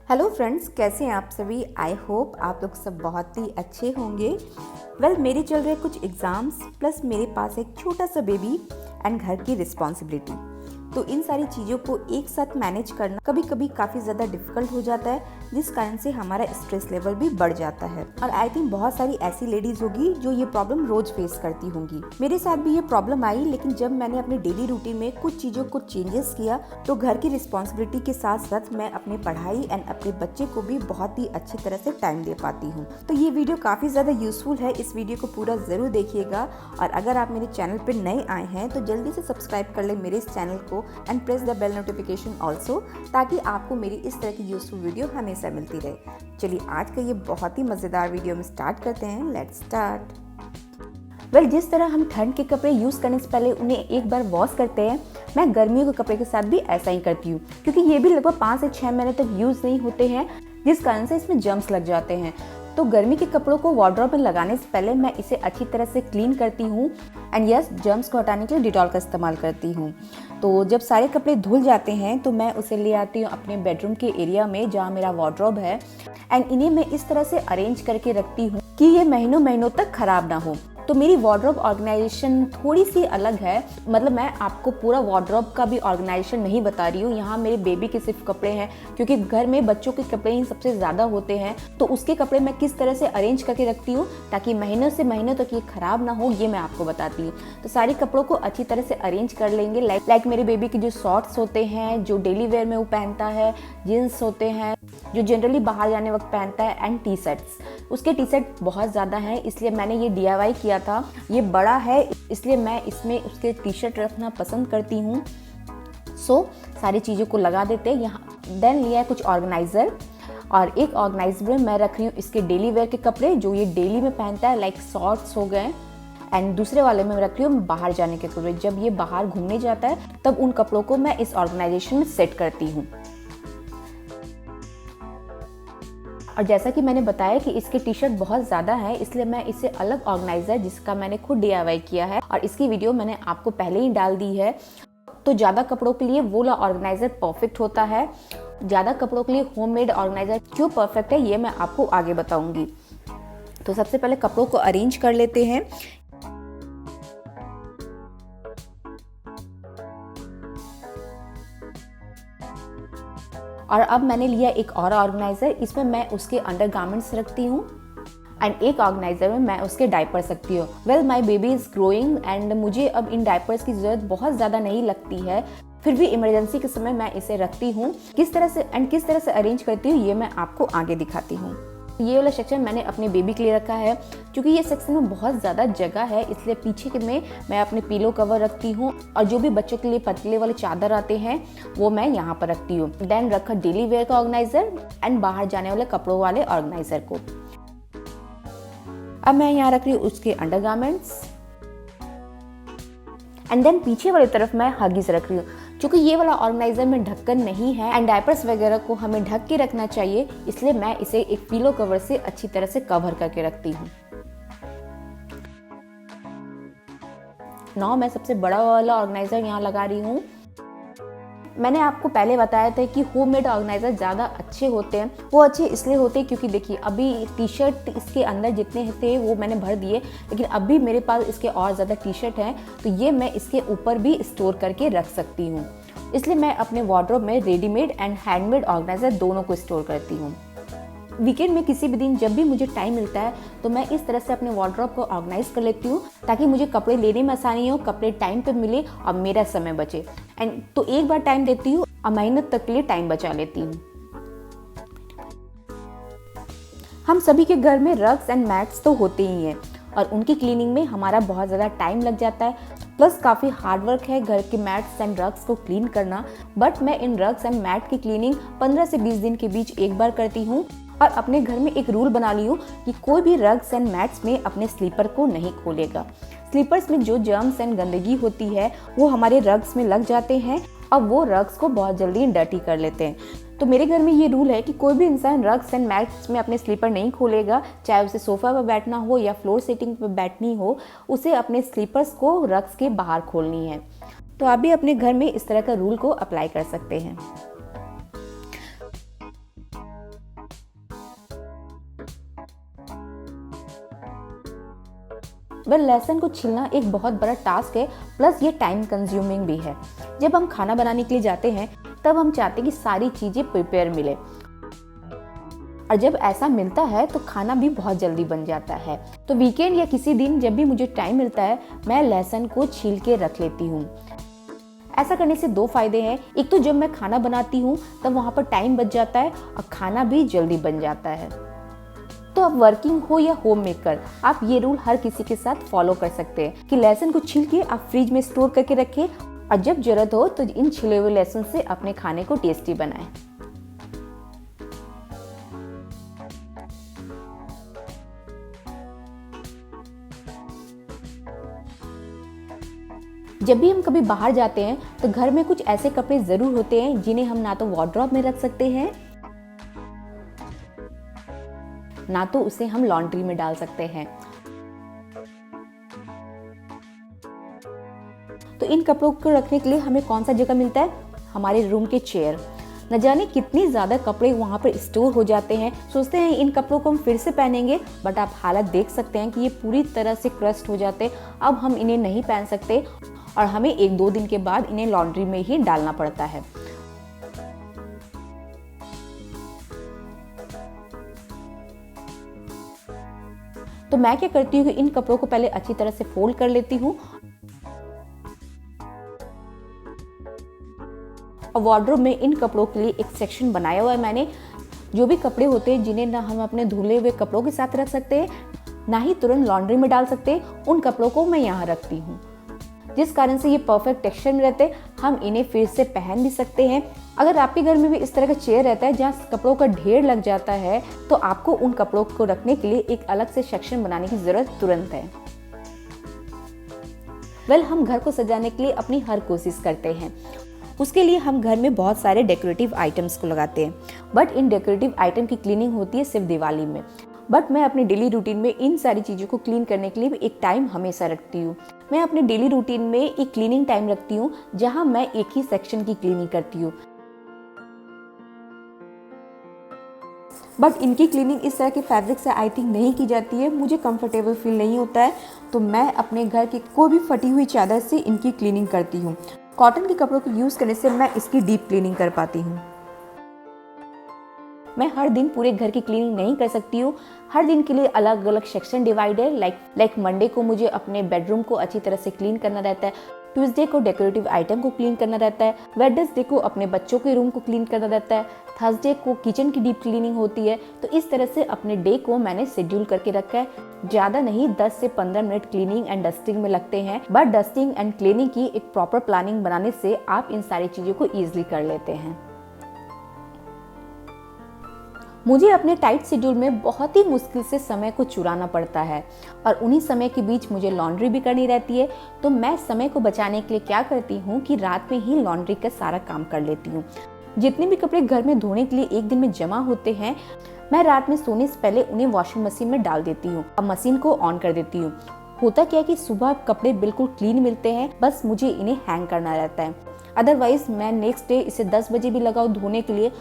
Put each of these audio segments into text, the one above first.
Hello friends, कैसे हैं आप सभी। आई होप आप लोग सब बहुत ही अच्छे होंगे। मेरे चल रहे कुछ एग्ज़ाम्स प्लस मेरे पास एक छोटा सा बेबी एंड घर की रिस्पॉन्सिबिलिटी, तो इन सारी चीज़ों को एक साथ मैनेज करना कभी कभी काफ़ी ज़्यादा डिफ़िकल्ट हो जाता है, जिस कारण से हमारा स्ट्रेस लेवल भी बढ़ जाता है। और आई थिंक बहुत सारी ऐसी लेडीज़ होगी जो ये प्रॉब्लम रोज़ फेस करती होंगी। मेरे साथ भी ये प्रॉब्लम आई, लेकिन जब मैंने अपने डेली रूटीन में कुछ चीज़ों को चेंजेस किया तो घर की रिस्पॉन्सिबिलिटी के साथ साथ मैं अपनी पढ़ाई एंड अपने बच्चे को भी बहुत ही अच्छी तरह से टाइम दे पाती हूँ। तो ये वीडियो काफ़ी ज़्यादा यूजफुल है, इस वीडियो को पूरा ज़रूर देखिएगा। और अगर आप मेरे चैनल पर नए आए हैं तो जल्दी से सब्सक्राइब कर ले मेरे इस चैनल को and press the bell notification also, ताकि आपको मेरी इस तरह की यूजफुल वीडियो हमेशा मिलती रहे। चलिए आज का ये बहुत ही मज़ेदार वीडियो में स्टार्ट करते हैं। Let's start. जिस तरह हम ठंड के कपड़े यूज़ करने से पहले उन्हें एक बार वॉश करते हैं, मैं गर्मियों के कपड़े के साथ भी ऐसा ही करती हूँ, क्योंकि ये भी लगभग 5 से 6 महीने तक यूज़ नहीं होते हैं, जिस कारण से इसमें जर्म्स लग जाते हैं। तो गर्मी के कपड़ों को वार्डरोब में लगाने से पहले मैं इसे अच्छी तरह से क्लीन करती हूँ एंड यस, जर्म्स को हटाने के लिए डिटॉल का इस्तेमाल करती हूँ। तो जब सारे कपड़े धुल जाते हैं तो मैं उसे ले आती हूँ अपने बेडरूम के एरिया में जहाँ मेरा वार्डरोब है, एंड इन्हें मैं इस तरह से अरेंज करके रखती हूँ कि ये महीनों महीनों तक खराब ना हो। तो मेरी वार्डरोब ऑर्गेनाइजेशन थोड़ी सी अलग है, मतलब मैं आपको पूरा वार्डरोब का भी ऑर्गेनाइजेशन नहीं बता रही हूँ। यहाँ मेरे बेबी के सिर्फ कपड़े हैं, क्योंकि घर में बच्चों के कपड़े ही सबसे ज़्यादा होते हैं, तो उसके कपड़े मैं किस तरह से अरेंज करके रखती हूँ ताकि महीनों से महीनों तक ये खराब ना हो, ये मैं आपको बताती हूँ। तो सारे कपड़ों को अच्छी तरह से अरेंज कर लेंगे। लाइक मेरे बेबी के जो शॉर्ट्स होते हैं, जो डेली वेयर में वो पहनता है, जीन्स होते हैं जो जनरली बाहर जाने वक्त पहनता है, एंड टी शर्ट्स। उसके टी शर्ट बहुत ज़्यादा हैं, इसलिए मैंने ये DIY किया था। ये बड़ा है इसलिए मैं इसमें उसके टी शर्ट रखना पसंद करती हूँ। सारी चीज़ों को लगा देते हैं यहाँ। देन लिया है कुछ ऑर्गेनाइज़र, और एक ऑर्गेनाइजर में मैं रख रही हूँ इसके डेली वेयर के कपड़े जो ये डेली में पहनता है, लाइक शॉर्ट्स हो गए, एंड दूसरे वाले में रख रही हूँ बाहर जाने के कपड़े। जब ये बाहर घूमने जाता है तब उन कपड़ों को मैं इस ऑर्गेनाइजेशन में सेट करती हूँ। और जैसा कि मैंने बताया कि इसके टी शर्ट बहुत ज़्यादा है, इसलिए मैं इसे अलग ऑर्गेनाइज़र जिसका मैंने खुद DIY किया है, और इसकी वीडियो मैंने आपको पहले ही डाल दी है। तो ज़्यादा कपड़ों के लिए वो वाला ऑर्गेनाइज़र परफेक्ट होता है, ज़्यादा कपड़ों के लिए होममेड ऑर्गेनाइज़र क्यों परफेक्ट है ये मैं आपको आगे बताऊंगी। तो सबसे पहले कपड़ों को अरेंज कर लेते हैं। और अब मैंने लिया एक और ऑर्गेनाइज़र, इसमें मैं उसके अंडरगारमेंट्स रखती हूँ, एंड एक ऑर्गेनाइज़र में मैं उसके डायपर्स रखती हूँ। My baby is growing and मुझे अब इन डायपर्स की ज़रूरत बहुत ज़्यादा नहीं लगती है, फिर भी इमरजेंसी के समय मैं इसे रखती हूँ। किस तरह से अरेंज करती हूँ ये मैं आपको आगे दिखाती हूँ। ये वाला सेक्शन मैंने अपने बेबी के लिए रखा है, क्योंकि ये सेक्शन में बहुत ज़्यादा जगह है, इसलिए पीछे के में मैं अपने पिलो कवर रखती हूँ, और जो भी बच्चों के लिए पतले वाले चादर आते हैं वो मैं यहाँ पर रखती हूँ। देन रखा डेली वेयर का ऑर्गेनाइज़र एंड बाहर जाने वाले कपड़ों वाले ऑर्गेनाइज़र को। अब मैं यहाँ रख रही हूँ उसके अंडरगारमेंट्स, एंड देन पीछे वाली तरफ मैं हगीज रख रही हूँ। क्योंकि ये वाला ऑर्गेनाइजर में ढक्कन नहीं है एंड डायपर्स वगैरह को हमें ढक के रखना चाहिए, इसलिए मैं इसे एक पिलो कवर से अच्छी तरह से कवर करके रखती हूँ। नाउ मैं सबसे बड़ा वाला ऑर्गेनाइजर यहाँ लगा रही हूँ। मैंने आपको पहले बताया था कि होममेड ऑर्गेनाइजर ज़्यादा अच्छे होते हैं। वो अच्छे इसलिए होते हैं क्योंकि देखिए अभी टी शर्ट इसके अंदर जितने थे वो मैंने भर दिए, लेकिन अभी मेरे पास इसके और ज़्यादा टी शर्ट हैं, तो ये मैं इसके ऊपर भी स्टोर करके रख सकती हूँ। इसलिए मैं अपने वार्डरोब में रेडीमेड एंड हैंडमेड ऑर्गेनाइजर दोनों को स्टोर करती हूँ। वीकेंड में किसी भी दिन जब भी मुझे टाइम मिलता है तो मैं इस तरह से अपने वार्डरोब को ऑर्गेनाइज कर लेती हूँ, ताकि मुझे कपड़े लेने में आसानी हो, कपड़े टाइम पे मिले और मेरा समय बचे। एंड तो एक बार टाइम देती हूँ और महीनों तक के लिए टाइम बचा लेती हूँ। हम सभी के घर में रग्स एंड मैट्स तो होते ही हैं, और उनकी क्लीनिंग में हमारा बहुत ज़्यादा टाइम लग जाता है, प्लस काफ़ी हार्ड वर्क है घर के मैट्स एंड रग्स को क्लीन करना। बट मैं इन रग्स एंड मैट की क्लीनिंग 15 से 20 दिन के बीच एक बार करती हूँ, और अपने घर में एक रूल बना ली हूँ कि कोई भी रग्स एंड मैट्स में अपने स्लीपर को नहीं खोलेगा। स्लीपर्स में जो जर्म्स एंड गंदगी होती है वो हमारे रग्स में लग जाते हैं, और वो रग्स को बहुत जल्दी डर्टी कर लेते हैं। तो मेरे घर में ये रूल है कि कोई भी इंसान रग्स एंड मैट्स में अपने स्लीपर नहीं खोलेगा, चाहे उसे सोफा पर बैठना हो या फ्लोर सीटिंग पर बैठनी हो, उसे अपने स्लीपर्स को रग्स के बाहर खोलनी है। तो आप भी अपने घर में इस तरह का रूल को अप्लाई कर सकते हैं। वह लहसुन को छीलना एक बहुत बड़ा टास्क है, प्लस ये टाइम कंज्यूमिंग भी है। जब हम खाना बनाने के लिए जाते हैं तब हम चाहते हैं कि सारी चीज़ें प्रिपेयर मिले, और जब ऐसा मिलता है तो खाना भी बहुत जल्दी बन जाता है। तो वीकेंड या किसी दिन जब भी मुझे टाइम मिलता है मैं लहसुन को छील के रख लेती हूँ। ऐसा करने से 2 फायदे हैं। एक तो जब मैं खाना बनाती हूँ तब वहाँ पर टाइम बच जाता है और खाना भी जल्दी बन जाता है। तो अब वर्किंग हो या होम मेकर, आप ये रूल हर किसी के साथ फॉलो कर सकते हैं कि लहसुन को छील के आप फ्रिज में स्टोर करके रखें और जब जरूरत हो तो इन छिले हुए लहसुन से अपने खाने को टेस्टी बनाएं। जब भी हम कभी बाहर जाते हैं तो घर में कुछ ऐसे कपड़े जरूर होते हैं जिन्हें हम ना तो वार्डरोब में रख सकते हैं, ना तो उसे हम लॉन्ड्री में डाल सकते हैं। तो इन कपड़ों को रखने के लिए हमें कौन सा जगह मिलता है? हमारे रूम के चेयर। न जाने कितनी ज़्यादा कपड़े वहाँ पर स्टोर हो जाते हैं। सोचते हैं इन कपड़ों को हम फिर से पहनेंगे, बट आप हालत देख सकते हैं कि ये पूरी तरह से क्रस्ट हो जाते। अब हम इन्हें नहीं पहन सकते और हमें 1-2 दिन के बाद इन्हें लॉन्ड्री में ही डालना पड़ता है। तो मैं क्या करती हूँ कि इन कपड़ों को पहले अच्छी तरह से फोल्ड कर लेती हूँ और वार्डरोब में इन कपड़ों के लिए एक सेक्शन बनाया हुआ है मैंने। जो भी कपड़े होते हैं जिन्हें ना हम अपने धुले हुए कपड़ों के साथ रख सकते हैं, ना ही तुरंत लॉन्ड्री में डाल सकते, उन कपड़ों को मैं यहाँ रखती हूँ, जिस कारण से ये परफेक्ट टेक्सचर में रहते। हम इन्हें फिर से पहन भी सकते हैं। अगर आपके घर में भी इस तरह का चेयर रहता है जहाँ कपड़ों का ढेर लग जाता है तो आपको उन कपड़ों को रखने के लिए एक अलग से सेक्शन बनाने की जरूरत तुरंत है। हम घर को सजाने के लिए अपनी हर कोशिश करते हैं। उसके लिए हम घर में बहुत सारे डेकोरेटिव आइटम्स को लगाते हैं, बट इन डेकोरेटिव आइटम की क्लीनिंग होती है सिर्फ दिवाली में। बट मैं अपने डेली रूटीन में इन सारी चीज़ों को क्लीन करने के लिए भी एक टाइम हमेशा रखती हूँ। मैं अपने डेली रूटीन में एक क्लीनिंग टाइम रखती हूँ जहाँ मैं एक ही सेक्शन की क्लीनिंग करती हूँ। बट इनकी क्लीनिंग इस तरह के फैब्रिक से आई थिंक नहीं की जाती है, मुझे कंफर्टेबल फील नहीं होता है। तो मैं अपने घर की कोई भी फटी हुई चादर से इनकी क्लीनिंग करती हूँ। कॉटन के कपड़ों को यूज़ करने से मैं इसकी डीप क्लीनिंग कर पाती हूँ। मैं हर दिन पूरे घर की क्लीनिंग नहीं कर सकती हूँ। हर दिन के लिए अलग अलग सेक्शन डिवाइड है। लाइक मंडे को मुझे अपने बेडरूम को अच्छी तरह से क्लीन करना रहता है, ट्यूसडे को डेकोरेटिव आइटम को क्लीन करना रहता है, वेडनेसडे को अपने बच्चों के रूम को क्लीन करना रहता है, थर्सडे को किचन की डीप क्लीनिंग होती है। तो इस तरह से अपने डे को मैंने शेड्यूल करके रखा है। ज़्यादा नहीं, 10 से 15 मिनट क्लीनिंग एंड डस्टिंग में लगते हैं, बट डस्टिंग एंड क्लीनिंग की एक प्रॉपर प्लानिंग बनाने से आप इन सारी चीज़ों को ईजिली कर लेते हैं। मुझे अपने टाइट शेड्यूल में बहुत ही मुश्किल से समय को चुराना पड़ता है और उन्हीं समय के बीच मुझे लॉन्ड्री भी करनी रहती है। तो मैं समय को बचाने के लिए क्या करती हूँ कि रात में ही लॉन्ड्री का सारा काम कर लेती हूँ। जितने भी कपड़े घर में धोने के लिए एक दिन में जमा होते हैं, मैं रात में सोने से पहले उन्हें वॉशिंग मशीन में डाल देती हूँ। अब मशीन को ऑन कर देती हूँ। होता क्या है कि सुबह कपड़े बिल्कुल क्लीन मिलते हैं, बस मुझे इन्हें हैंग करना रहता है। अदरवाइज मैं नेक्स्ट डे इसे 10 बजे भी लगाऊँ धोने के लिए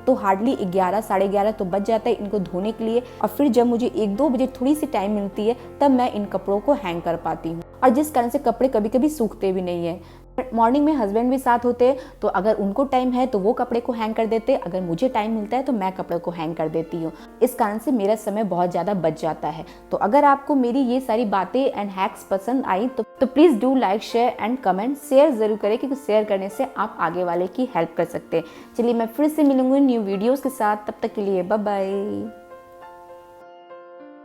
तो हार्डली 11 साढ़े 11 तो बच जाता है इनको धोने के लिए। और फिर जब मुझे 1-2 बजे थोड़ी सी टाइम मिलती है तब मैं इन कपड़ों को हैंग कर पाती हूँ, और जिस कारण से कपड़े कभी कभी सूखते भी नहीं है। मॉर्निंग में हस्बैंड भी साथ होते हैं, तो अगर उनको टाइम है तो वो कपड़े को हैंग कर देते हैं, अगर मुझे टाइम मिलता है तो मैं कपड़े को हैंग कर देती हूँ। इस कारण से मेरा समय बहुत ज़्यादा बच जाता है। तो अगर आपको मेरी ये सारी बातें एंड हैक्स पसंद आई तो please do like, share and comment. Share ज़रूर करें क्योंकि शेयर करने से आप आगे वाले की हेल्प कर सकते हैं। चलिए मैं फिर से मिलूंगी न्यू वीडियोज़ के साथ, तब तक के लिए बाय बाय।